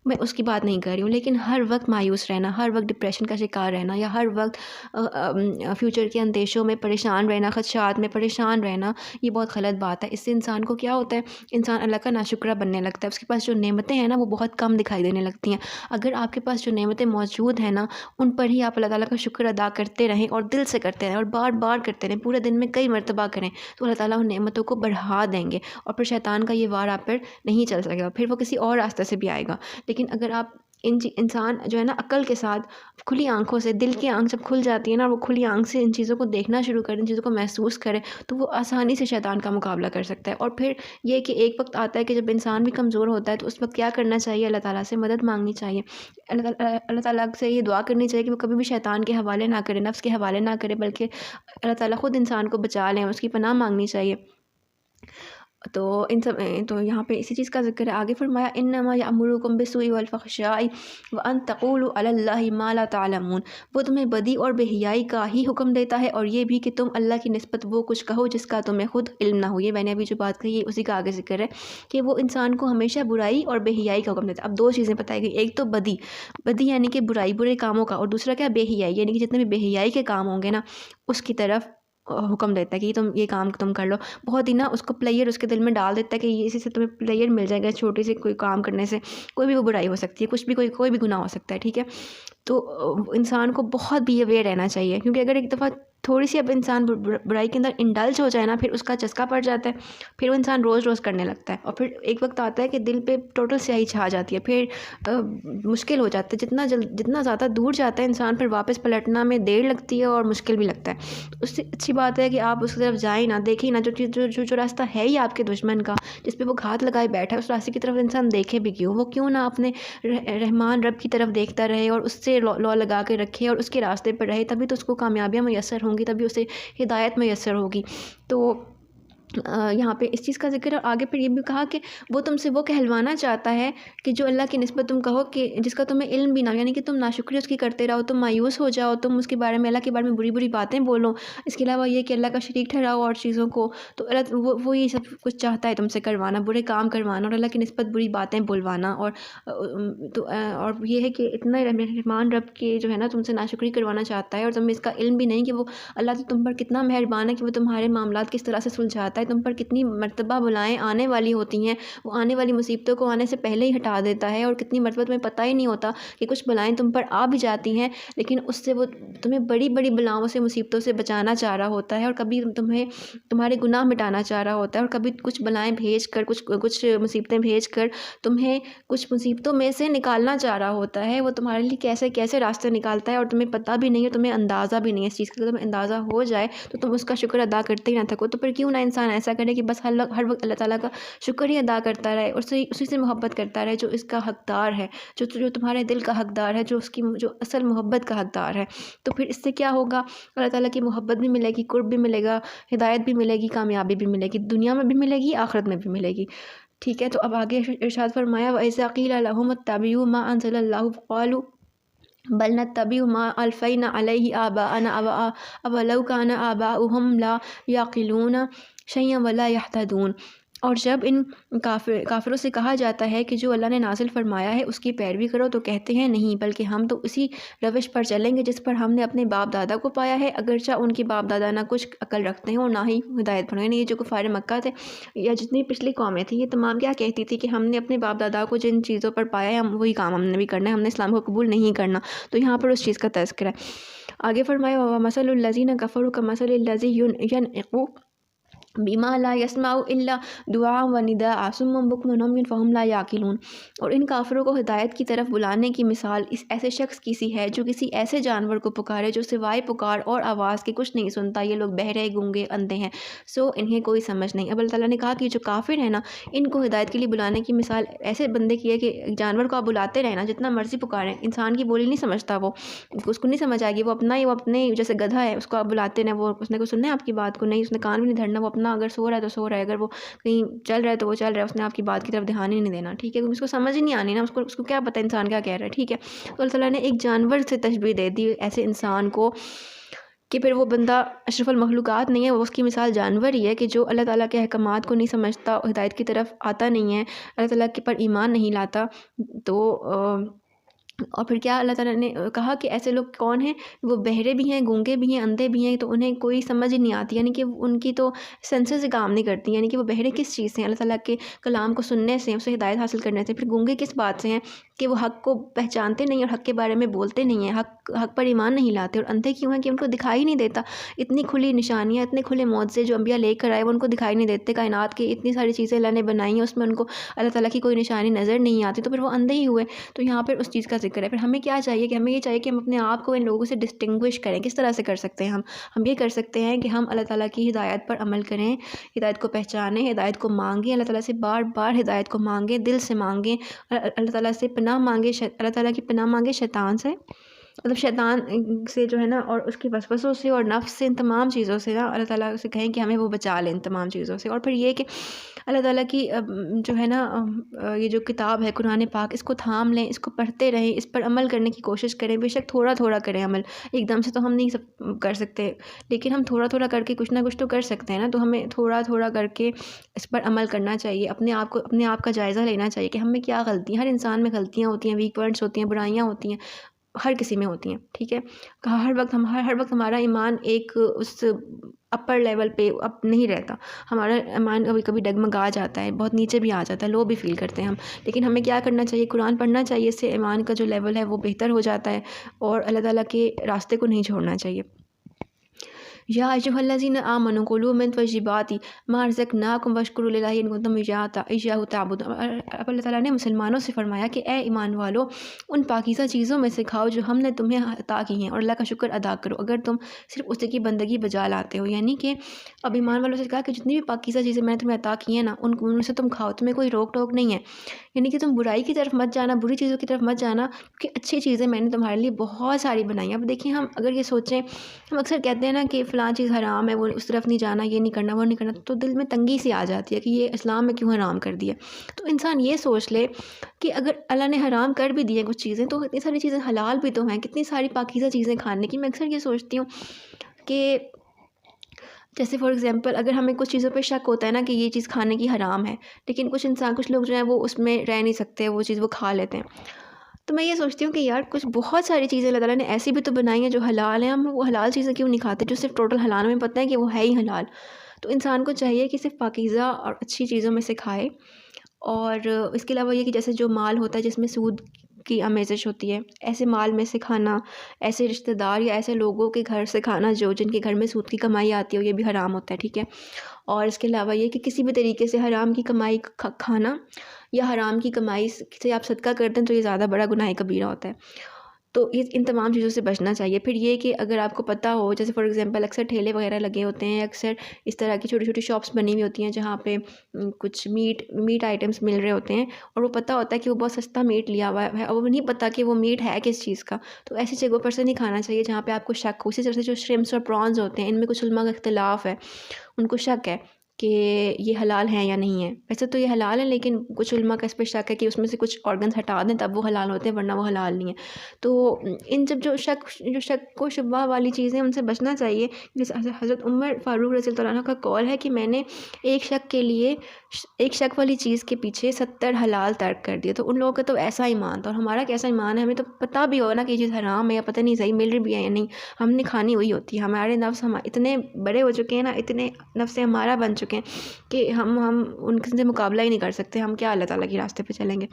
میں اس کی بات نہیں کر رہی ہوں۔ لیکن ہر وقت مایوس رہنا، ہر وقت ڈپریشن کا شکار رہنا، یا ہر وقت فیوچر کے اندیشوں میں پریشان رہنا، خدشات میں پریشان رہنا، یہ بہت غلط بات ہے۔ اس سے انسان کو کیا ہوتا ہے، انسان اللہ کا ناشکرا بننے لگتا ہے، اس کے پاس جو نعمتیں ہیں نا وہ بہت کم دکھائی دینے لگتی ہیں۔ اگر آپ کے پاس جو نعمتیں موجود ہیں نا ان پر ہی آپ اللہ تعالیٰ کا شکر ادا کرتے رہیں اور دل سے کرتے رہیں اور بار بار کرتے رہیں، پورے دن میں کئی مرتبہ کریں، تو اللہ تعالیٰ ان نعمتوں کو بڑھا دیں گے، اور پھر شیطان کا یہ وار آپ پر نہیں چل سکے گا، پھر وہ کسی اور راستے سے بھی آئے گا۔ لیکن اگر آپ انسان جو ہے نا عقل کے ساتھ کھلی آنکھوں سے، دل کی آنکھ جب کھل جاتی ہے نا، وہ کھلی آنکھ سے ان چیزوں کو دیکھنا شروع کرے، ان چیزوں کو محسوس کرے، تو وہ آسانی سے شیطان کا مقابلہ کر سکتا ہے۔ اور پھر یہ کہ ایک وقت آتا ہے کہ جب انسان بھی کمزور ہوتا ہے، تو اس وقت کیا کرنا چاہیے؟ اللہ تعالیٰ سے مدد مانگنی چاہیے، اللہ تعالیٰ سے یہ دعا کرنی چاہیے کہ وہ کبھی بھی شیطان کے حوالے نہ کرے، نفس کے حوالے نہ کرے، بلکہ اللہ تعالیٰ خود انسان کو بچا لیں، اس کی پناہ مانگنی چاہیے۔ تو ان سب تو یہاں پہ اسی چیز کا ذکر ہے۔ آگے فرمایا انما یامرکم بالسوء والفحشاء وان تقولوا علی اللہ ما لا تعلمون، وہ تمہیں بدی اور بے حیائی کا ہی حکم دیتا ہے، اور یہ بھی کہ تم اللہ کی نسبت وہ کچھ کہو جس کا تمہیں خود علم نہ ہو۔ یہ میں نے ابھی جو بات کہی ہے اسی کا آگے ذکر ہے کہ وہ انسان کو ہمیشہ برائی اور بے حیائی کا حکم دیتا ہے۔ اب دو چیزیں بتائی گئی، ایک تو بدی یعنی کہ برائی، برے کاموں کا، اور دوسرا کیا؟ بے حیائی، یعنی کہ جتنے بھی بے حیائی کے کام ہوں گے نا اس کی طرف حکم دیتا ہے کہ تم یہ کام تم کر لو۔ بہت ہی نا اس کو پلیئر اس کے دل میں ڈال دیتا ہے کہ اسی سے تمہیں پلیئر مل جائے گا، چھوٹی سی کوئی کام کرنے سے کوئی بھی وہ برائی ہو سکتی ہے، کچھ بھی کوئی بھی گناہ ہو سکتا ہے، ٹھیک ہے۔ تو انسان کو بہت بھی اویئر رہنا چاہیے، کیونکہ اگر ایک دفعہ تھوڑی سی اب انسان برائی کے اندر انڈلج ہو جائے نا، پھر اس کا چسکا پڑ جاتا ہے، پھر وہ انسان روز روز کرنے لگتا ہے، اور پھر ایک وقت آتا ہے کہ دل پہ ٹوٹل سیاہی چھا جاتی ہے، پھر مشکل ہو جاتا ہے، جتنا زیادہ دور جاتا ہے انسان، پھر واپس پلٹنا میں دیر لگتی ہے اور مشکل بھی لگتا ہے۔ تو اس سے اچھی بات ہے کہ آپ اس کی طرف جائیں نا، دیکھیں نا، جو راستہ ہے ہی آپ کے دشمن کا، جس پہ وہ گھات لگائے بیٹھا ہے، اس راستے کی طرف انسان دیکھے بھی کیوں؟ وہ کیوں نہ اپنے رحمان رب کی طرف دیکھتا رہے اور اس سے لو لگا کے رکھے اور اس کے راستے پر رہے، تبھی تو اس کو کامیابیاں میسر ہوں گی، تبھی اسے ہدایت میسر ہوگی۔ تو یہاں پہ اس چیز کا ذکر ہے۔ آگے پھر یہ بھی کہا کہ وہ تم سے وہ کہلوانا چاہتا ہے کہ جو اللہ کی نسبت تم کہو کہ جس کا تمہیں علم بھی نہ ہو، یعنی کہ تم ناشکری اس کی کرتے رہو، تم مایوس ہو جاؤ، تم اس کے بارے میں، اللہ کے بارے میں بری باتیں بولو، اس کے علاوہ یہ کہ اللہ کا شریک ٹھہراؤ اور چیزوں کو، تو اللہ وہ یہ سب کچھ چاہتا ہے تم سے کروانا، برے کام کروانا اور اللہ کی نسبت بری باتیں بلوانا، اور یہ ہے کہ اتنا رحمان رب کے جو ہے نا تم سے ناشکری کروانا چاہتا ہے، اور تمہیں اس کا علم بھی نہیں کہ وہ اللہ تم پر کتنا مہربان ہے، کہ وہ تمہارے معاملات کس طرح سے سلجھاتا ہے، تم پر کتنی مرتبہ بلائیں آنے والی ہوتی ہیں، وہ آنے والی مصیبتوں کو آنے سے پہلے ہی ہٹا دیتا ہے، اور کتنی مرتبہ تمہیں پتہ ہی نہیں ہوتا کہ کچھ بلائیں تم پر آ بھی جاتی ہیں، لیکن اس سے وہ تمہیں بڑی بلاؤں سے، مصیبتوں سے بچانا چاہ رہا ہوتا ہے، اور کبھی تمہیں تمہارے گناہ مٹانا چاہ رہا ہوتا ہے، اور کبھی کچھ بلائیں بھیج کر، کچھ مصیبتیں بھیج کر تمہیں کچھ مصیبتوں میں سے نکالنا چاہ رہا ہوتا ہے۔ وہ تمہارے لیے کیسے کیسے راستے نکالتا ہے اور تمہیں پتہ بھی نہیں ہے، تمہیں اندازہ بھی نہیں ہے اس چیز کا۔ تمہیں اندازہ ہو جائے تو تم اس کا شکر ادا کرتے ہی نہ تھکو۔ تو پھر کیوں نہ انسان ایسا کرے کہ بس ہر وقت اللہ تعالیٰ کا شکر ہی ادا کرتا رہے، اسی سے محبت کرتا رہے جو اس کا حقدار ہے، جو تمہارے دل کا حقدار ہے، جو اصل محبت کا حقدار ہے۔ تو پھر اس سے کیا ہوگا؟ اللہ تعالیٰ کی محبت بھی ملے گی، قرب بھی ملے گا، ہدایت بھی ملے گی، کامیابی بھی ملے گی، دنیا میں بھی ملے گی، آخرت میں بھی ملے گی، ٹھیک ہے۔ تو اب آگے ارشاد فرمایا وَإِذَا قِيلَ لَهُمُ اتَّبِعُوا مَا أَنزَلَ اللَّهُ قَالُوا بَلْ نَتَّبِعُ مَا أَلْفَيْنَا عَلَيْهِ آبَاءَنَا أَوَلَوْ كَانَ آبَاؤُهُمْ لَا يَعْقِلُونَ شَيْئًا وَلَا يَهْتَدُونَ۔ اور جب ان کافروں سے کہا جاتا ہے کہ جو اللہ نے نازل فرمایا ہے اس کی پیروی کرو، تو کہتے ہیں نہیں، بلکہ ہم تو اسی روش پر چلیں گے جس پر ہم نے اپنے باپ دادا کو پایا ہے، اگرچہ ان کے باپ دادا نہ کچھ عقل رکھتے ہیں اور نہ ہی ہدایت پر ہیں۔ یہ جو کفار مکہ تھے یا جتنی پچھلی قومیں تھیں، یہ تمام کیا کہتی تھی کہ ہم نے اپنے باپ دادا کو جن چیزوں پر پایا ہے ہم وہی کام ہم نے بھی کرنا ہے، ہم نے اسلام کو قبول نہیں کرنا۔ تو یہاں پر اس چیز کا تذکرہ ہے۔ آگے فرمایا وَمَثَلُ الَّذِينَ كَفَرُوا كَمَثَلِ الَّذِي يَنْعِقُ بِمَا لَا يَسْمَعُ إِلَّا دُعَاءً وَنِدَاءً صُمٌّ بُكْمٌ عُمْيٌ فَهُمْ لَا يَعْقِلُونَ۔ اور ان کافروں کو ہدایت کی طرف بلانے کی مثال اس ایسے شخص کی سی ہے جو کسی ایسے جانور کو پکارے جو سوائے پکار اور آواز کے کچھ نہیں سنتا۔ یہ لوگ بہرے، گونگے، اندھے ہیں، سو انہیں کوئی سمجھ نہیں۔ اب اللہ تعالیٰ نے کہا کہ جو کافر ہیں نا، ان کو ہدایت کے لیے بلانے کی مثال ایسے بندے کی ہے کہ جانور کو آپ بلاتے رہے نا، جتنا مرضی پکاریں، انسان کی بولی نہیں سمجھتا، وہ اس کو نہیں سمجھ آئے گی، وہ اپنے جیسے گدھا ہے، اس کو آپ بلاتے رہے، وہ اس نے کو سننا ہے آپ کی بات کو نہیں، اس نے کان بھی نہیں دھرنا، وہ اپنا اگر سو رہا ہے تو سو رہا ہے، اگر وہ کہیں چل رہا ہے تو وہ چل رہا ہے، اس نے آپ کی بات کی طرف دھیان ہی نہیں دینا، ٹھیک ہے، کیونکہ اس کو سمجھ ہی نہیں آنی نا، اس کو کیا پتہ انسان کیا کہہ رہا ہے، ٹھیک ہے۔ تو اللہ تعالیٰ نے ایک جانور سے تشبیہ دے دی ایسے انسان کو کہ پھر وہ بندہ اشرف المخلوقات نہیں ہے، وہ اس کی مثال جانور ہی ہے کہ جو اللہ تعالیٰ کے احکامات کو نہیں سمجھتا، ہدایت کی طرف آتا نہیں ہے، اللہ تعالیٰ کے پر ایمان نہیں لاتا۔ تو اور پھر کیا اللہ تعالیٰ نے کہا کہ ایسے لوگ کون ہیں؟ وہ بہرے بھی ہیں، گونگے بھی ہیں، اندھے بھی ہیں، تو انہیں کوئی سمجھ ہی نہیں آتی، یعنی کہ ان کی تو سینسز کام نہیں کرتی، یعنی کہ وہ بہرے کس چیز سے ہیں؟ اللہ تعالیٰ کے کلام کو سننے سے، اسے ہدایت حاصل کرنے سے۔ پھر گونگے کس بات سے ہیں؟ کہ وہ حق کو پہچانتے نہیں اور حق کے بارے میں بولتے نہیں ہیں، حق پر ایمان نہیں لاتے، اور اندھے کیوں ہیں کہ ان کو دکھائی نہیں دیتا اتنی کھلی نشانیاں، اتنے کھلے معجزے جو انبیاء لے کر آئے وہ ان کو دکھائی نہیں دیتے، کائنات کی اتنی ساری چیزیں اللہ نے بنائی ہیں اس میں ان کو اللہ تعالیٰ کی کوئی نشانی نظر نہیں آتی، تو پھر وہ اندھے ہی ہوئے۔ تو یہاں پر اس چیز کا ذکر ہے۔ پھر ہمیں کیا چاہیے کہ ہمیں یہ چاہیے کہ ہم اپنے آپ کو ان لوگوں سے ڈسٹنگوش کریں۔ کس طرح سے کر سکتے ہیں ہم یہ کر سکتے ہیں کہ ہم اللہ تعالیٰ کی ہدایت پر عمل کریں، ہدایت کو پہچانیں، ہدایت کو مانگیں، اللہ تعالیٰ سے بار بار ہدایت کو مانگیں، دل سے مانگیں، اللہ تعالیٰ سے پناہ مانگیں، اللہ تعالیٰ کی پناہ مانگیں شیطان سے، مطلب شیطان سے جو ہے نا، اور اس کے وسوسوں سے اور نفس سے، ان تمام چیزوں سے نا اللہ تعالیٰ سے کہیں کہ ہمیں وہ بچا لیں ان تمام چیزوں سے۔ اور پھر یہ کہ اللہ تعالیٰ کی جو ہے نا یہ جو کتاب ہے قرآن پاک، اس کو تھام لیں، اس کو پڑھتے رہیں، اس پر عمل کرنے کی کوشش کریں، بے شک تھوڑا تھوڑا کریں عمل، ایک دم سے تو ہم نہیں سب کر سکتے، لیکن ہم تھوڑا تھوڑا کر کے کچھ نہ کچھ تو کر سکتے ہیں نا، تو ہمیں تھوڑا تھوڑا کر کے اس پر عمل کرنا چاہیے، اپنے آپ کا جائزہ لینا چاہیے کہ ہم میں کیا غلطی، ہر انسان میں غلطیاں ہوتی ہیں، ویک پوائنٹس ہوتی ہیں، برائیاں ہوتی ہیں، ہر کسی میں ہوتی ہیں، ٹھیک ہے۔ ہر وقت ہمارا ایمان ایک اس اپر لیول پہ اب نہیں رہتا، ہمارا ایمان کبھی کبھی ڈگمگا جاتا ہے، بہت نیچے بھی آ جاتا ہے، لو بھی فیل کرتے ہیں ہم، لیکن ہمیں کیا کرنا چاہیے؟ قرآن پڑھنا چاہیے، اس سے ایمان کا جو لیول ہے وہ بہتر ہو جاتا ہے، اور اللہ تعالیٰ کے راستے کو نہیں چھوڑنا چاہیے۔ یا ایھا الذین آمنوا کلوا من طیبات ما رزقناکم واشکروا للہ ان کنتم ایاہ تعبدون۔ اب اللہ تعالیٰ نے مسلمانوں سے فرمایا کہ اے ایمان والو، ان پاکیزہ چیزوں میں سے کھاؤ جو ہم نے تمہیں عطا کی ہیں، اور اللہ کا شکر ادا کرو اگر تم صرف اس کی بندگی بجا لاتے ہو۔ یعنی کہ اب ایمان والوں سے کہا کہ جتنی بھی پاکیزہ چیزیں میں نے تمہیں عطا کی ہیں نا، ان میں سے تم کھاؤ، تمہیں کوئی روک ٹوک نہیں ہے، یعنی کہ تم برائی کی طرف مت جانا، بری چیزوں کی طرف مت جانا، کیونکہ اچھی چیزیں میں نے تمہارے لیے بہت ساری بنائی ہیں۔ اب دیکھیں، ہم اگر یہ سوچیں، ہم اکثر کہتے ہیں نا کہ فلاں چیز حرام ہے، وہ اس طرف نہیں جانا، یہ نہیں کرنا، وہ نہیں کرنا، تو دل میں تنگی سی آ جاتی ہے کہ یہ اسلام میں کیوں حرام کر دیا۔ تو انسان یہ سوچ لے کہ اگر اللہ نے حرام کر بھی دیے کچھ چیزیں، تو اتنی ساری چیزیں حلال بھی تو ہیں، کتنی ساری پاکیزہ چیزیں کھانے کی۔ میں اکثر یہ سوچتی ہوں کہ جیسے فار ایگزامپل اگر ہمیں کچھ چیزوں پہ شک ہوتا ہے نا کہ یہ چیز کھانے کی حرام ہے، لیکن کچھ لوگ جو ہیں وہ اس میں رہ نہیں سکتے، وہ چیز وہ کھا لیتے ہیں، تو میں یہ سوچتی ہوں کہ یار کچھ بہت ساری چیزیں اللہ تعالیٰ نے ایسی بھی تو بنائی ہیں جو حلال ہیں، ہم وہ حلال چیزیں کیوں نہیں کھاتے جو صرف ٹوٹل حلال، ہمیں پتہ ہے کہ وہ ہے ہی حلال۔ تو انسان کو چاہیے کہ صرف پاکیزہ اور اچھی چیزوں میں سے کھائے، اور اس کے علاوہ یہ کہ جیسے جو مال ہوتا ہے جس میں سود کی آمیزش ہوتی ہے، ایسے مال میں سے کھانا، ایسے رشتہ دار یا ایسے لوگوں کے گھر سے کھانا جن کے گھر میں سود کی کمائی آتی ہو، یہ بھی حرام ہوتا ہے، ٹھیک ہے۔ اور اس کے علاوہ یہ کہ کسی بھی طریقے سے حرام کی کمائی کھانا یا حرام کی کمائی سے آپ صدقہ کرتے ہیں تو یہ زیادہ بڑا گناہ کبیرہ ہوتا ہے، تو ان تمام چیزوں سے بچنا چاہیے۔ پھر یہ کہ اگر آپ کو پتہ ہو، جیسے فار ایگزامپل اکثر ٹھیلے وغیرہ لگے ہوتے ہیں، اکثر اس طرح کی چھوٹی چھوٹی شاپس بنی ہوئی ہوتی ہیں جہاں پہ کچھ میٹ آئٹمس مل رہے ہوتے ہیں، اور وہ پتہ ہوتا ہے کہ وہ بہت سستا میٹ لیا ہوا ہے، اور وہ نہیں پتہ کہ وہ میٹ ہے کس چیز کا، تو ایسی جگہوں پر سے نہیں کھانا چاہیے جہاں پہ آپ کو شک ہو۔ اسی طرح سے جو شرمس اور پرانز ہوتے ہیں، ان میں کچھ علماء کا اختلاف ہے، ان کو شک ہے کہ یہ حلال ہیں یا نہیں ہیں، ویسے تو یہ حلال ہیں، لیکن کچھ علماء کا اس پہ شک ہے کہ اس میں سے کچھ آرگنز ہٹا دیں تب وہ حلال ہوتے ہیں، ورنہ وہ حلال نہیں ہیں۔ تو ان سب جو شک و شبہ والی چیزیں ان سے بچنا چاہیے۔ جیسے حضرت عمر فاروق رضی اللہ عنہ کا قول ہے کہ میں نے ایک شک والی چیز کے پیچھے 70 حلال ترک کر دیا۔ تو ان لوگوں کا تو ایسا ایمان تھا، اور ہمارا کیسا ایمان ہے، ہمیں تو پتہ بھی ہوگا نا کہ یہ چیز حرام ہے یا پتہ نہیں صحیح مل رہی بھی ہے یا نہیں، ہم نے کھانی ہوئی ہوتی ہے۔ ہمارے نفس اتنے بڑے ہو چکے ہیں نا، اتنے نفس ہمارا بن چکے ہیں کہ ہم ان سے مقابلہ ہی نہیں کر سکتے، ہم کیا اللہ تعالیٰ کے راستے پہ چلیں گے۔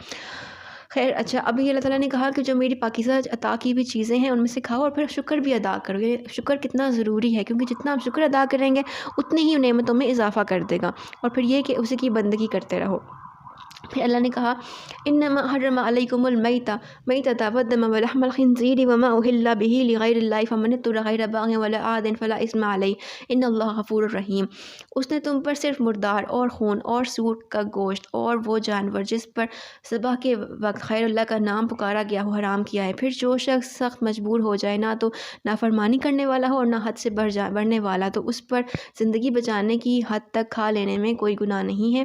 خیر، اچھا، ابھی اللہ تعالیٰ نے کہا کہ جو میری پاکیزہ عطا کی ہوئی چیزیں ہیں ان میں سے کھاؤ، اور پھر شکر بھی ادا کرو۔ یہ شکر کتنا ضروری ہے، کیونکہ جتنا آپ شکر ادا کریں گے اتنی ہی نعمتوں میں اضافہ کر دے گا، اور پھر یہ کہ اسی کی بندگی کرتے رہو۔ پھر اللہ نے کہا انما حرم علیکم المیتۃ والدم ولحم الخنزیر وما اہل به لغیر اللہ فمن اضطر غیر باغ ولا عاد فلا اثم علیہ ان اللہ غفور رحیم۔ اس نے تم پر صرف مردار اور خون اور سور کا گوشت اور وہ جانور جس پر ذبح کے وقت غیر اللہ کا نام پکارا گیا ہو حرام کیا ہے۔ پھر جو شخص سخت مجبور ہو جائے، نہ تو نافرمانی کرنے والا ہو اور نہ حد سے بڑھنے والا، تو اس پر زندگی بچانے کی حد تک کھا لینے میں کوئی گناہ نہیں ہے،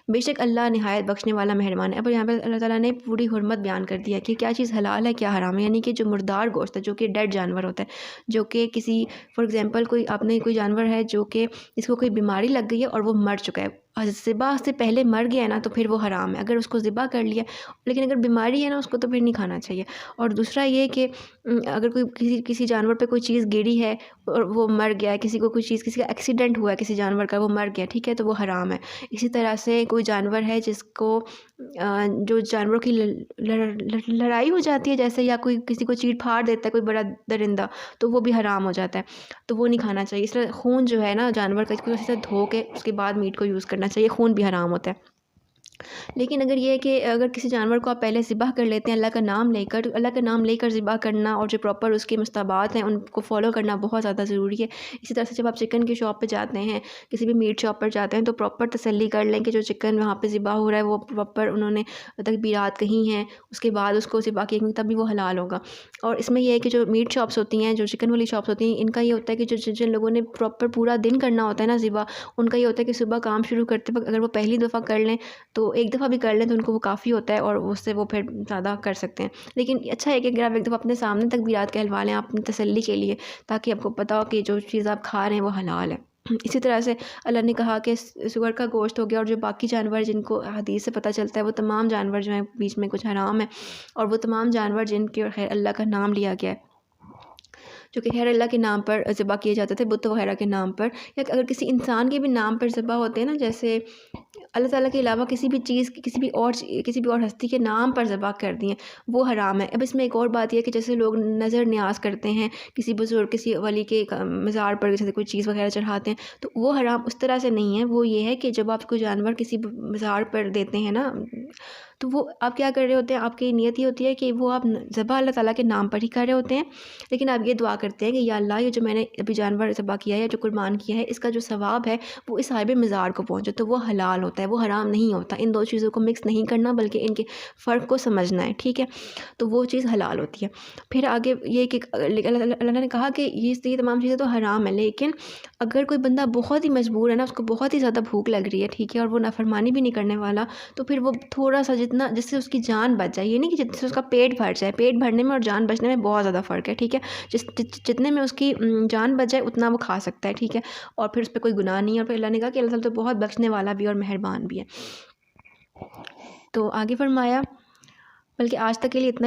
بے شک اللہ نہایت بخشنے والا مہربان ہے۔ اب یہاں پہ اللہ تعالیٰ نے پوری حرمت بیان کر دیا کہ کیا چیز حلال ہے کیا حرام ہے، یعنی کہ جو مردار گوشت ہے، جو کہ ڈیڈ جانور ہوتا ہے، جو کہ کسی فار ایگزامپل آپ نے کوئی جانور ہے جو کہ جس کو کوئی بیماری لگ گئی ہے اور وہ مر چکا ہے، ذبح سے پہلے مر گیا ہے نا تو پھر وہ حرام ہے، اگر اس کو ذبح کر لیا، لیکن اگر بیماری ہے نا اس کو تو پھر نہیں کھانا چاہیے۔ اور دوسرا یہ کہ اگر کوئی کسی جانور پہ کوئی چیز گری ہے اور وہ مر گیا ہے، کسی کو کوئی چیز، کسی کا ایکسیڈنٹ ہوا ہے کسی جانور کا، وہ مر گیا، ٹھیک ہے، تو وہ حرام ہے۔ اسی طرح سے کوئی جانور ہے جس کو جو جانوروں کی لڑائی ہو جاتی ہے جیسے، یا کوئی کسی کو چیر پھاڑ دیتا ہے کوئی بڑا درندہ، تو وہ بھی حرام ہو جاتا ہے، تو وہ نہیں کھانا چاہیے۔ اس طرح خون جو ہے نا جانور کا، اس کو اسی طرح دھو کے اس کے بعد میٹ کو یوز کرنا چاہیے، خون بھی حرام ہوتا ہے۔ لیکن اگر یہ ہے کہ اگر کسی جانور کو آپ پہلے ذبح کر لیتے ہیں اللہ کا نام لے کر، تو اللہ کا نام لے کر ذبح کرنا اور جو پراپر اس کے مستحبات ہیں ان کو فالو کرنا بہت زیادہ ضروری ہے۔ اسی طرح سے جب آپ چکن کی شاپ پہ جاتے ہیں، کسی بھی میٹ شاپ پر جاتے ہیں، تو پراپر تسلی کر لیں کہ جو چکن وہاں پہ ذبح ہو رہا ہے وہ پراپر انہوں نے تکبیرات کہی ہیں، اس کے بعد اس کو ذبح کیا گیا، تبھی وہ حلال ہوگا۔ اور اس میں یہ ہے کہ جو میٹ شاپس ہوتی ہیں، جو چکن والی شاپس ہوتی ہیں، ان کا یہ ہوتا ہے کہ جن لوگوں نے پراپر پورا دن کرنا ہوتا ہے نا ذبح، ان کا یہ ہوتا ہے کہ صبح کام شروع کرتے وقت اگر وہ پہلی دفعہ کر لیں تو ایک دفعہ بھی کر لیں تو ان کو وہ کافی ہوتا ہے، اور اس سے وہ پھر زیادہ کر سکتے ہیں۔ لیکن اچھا ہے کہ اگر آپ ایک دفعہ اپنے سامنے تکبیرات کہلوا لیں اپنی تسلی کے لیے، تاکہ آپ کو پتہ ہو کہ جو چیز آپ کھا رہے ہیں وہ حلال ہے۔ اسی طرح سے اللہ نے کہا کہ سور کا گوشت ہو گیا، اور جو باقی جانور جن کو حدیث سے پتہ چلتا ہے، وہ تمام جانور جو ہیں بیچ میں کچھ حرام ہیں، اور وہ تمام جانور جن کے خیر اللہ کا نام لیا گیا ہے، جو کہ خیر اللہ کے نام پر ذبح کیے جاتے تھے، بت وغیرہ کے نام پر، یا اگر کسی انسان کے بھی نام پر ذبح ہوتے ہیں نا، جیسے اللہ تعالیٰ کے علاوہ کسی بھی چیز، کسی بھی اور ہستی کے نام پر ذبح کر دی ہیں، وہ حرام ہے۔ اب اس میں ایک اور بات یہ ہے کہ جیسے لوگ نظر نیاز کرتے ہیں کسی بزرگ، کسی ولی کے مزار پر جیسے کوئی چیز وغیرہ چڑھاتے ہیں، تو وہ حرام اس طرح سے نہیں ہے۔ وہ یہ ہے کہ جب آپ کوئی جانور کسی مزار پر دیتے ہیں نا، تو وہ آپ کیا کر رہے ہوتے ہیں، آپ کی نیت یہ ہوتی ہے کہ وہ آپ ذبح اللہ تعالیٰ کے نام پر ہی کر رہے ہوتے ہیں، لیکن آپ یہ دعا کرتے ہیں کہ یا اللہ، یہ جو میں نے ابھی جانور ذبح کیا ہے یا جو قربان کیا ہے، اس کا جو ثواب ہے وہ اس صاحب مزار کو پہنچے، تو وہ حلال ہوتا ہے، وہ حرام نہیں ہوتا۔ ان دو چیزوں کو مکس نہیں کرنا، بلکہ ان کے فرق کو سمجھنا ہے، ٹھیک ہے، تو وہ چیز حلال ہوتی ہے۔ پھر آگے یہ کہ اللہ نے کہا کہ یہ تمام چیزیں تو حرام ہیں، لیکن اگر کوئی بندہ بہت ہی مجبور ہے نا، اس کو بہت ہی زیادہ بھوک لگ رہی ہے، ٹھیک ہے، اور وہ نافرمانی بھی نہیں کرنے والا، تو پھر وہ تھوڑا سا جس سے اس کی جان بچ جائے، یہ نہیں کہ جس سے اس کا پیٹ بھر جائے، پیٹ بھرنے میں اور جان بچنے میں بہت زیادہ فرق ہے، ٹھیک ہے، جتنے میں اس کی جان بچ جائے اتنا وہ کھا سکتا ہے، ٹھیک ہے، اور پھر اس پہ کوئی گناہ نہیں ہے۔ اور پھر اللہ نے کہا کہ اللہ تعالیٰ تو بہت بخشنے والا بھی اور مہربان بھی ہے۔ تو آگے فرمایا، بلکہ آج تک کے لیے اتنا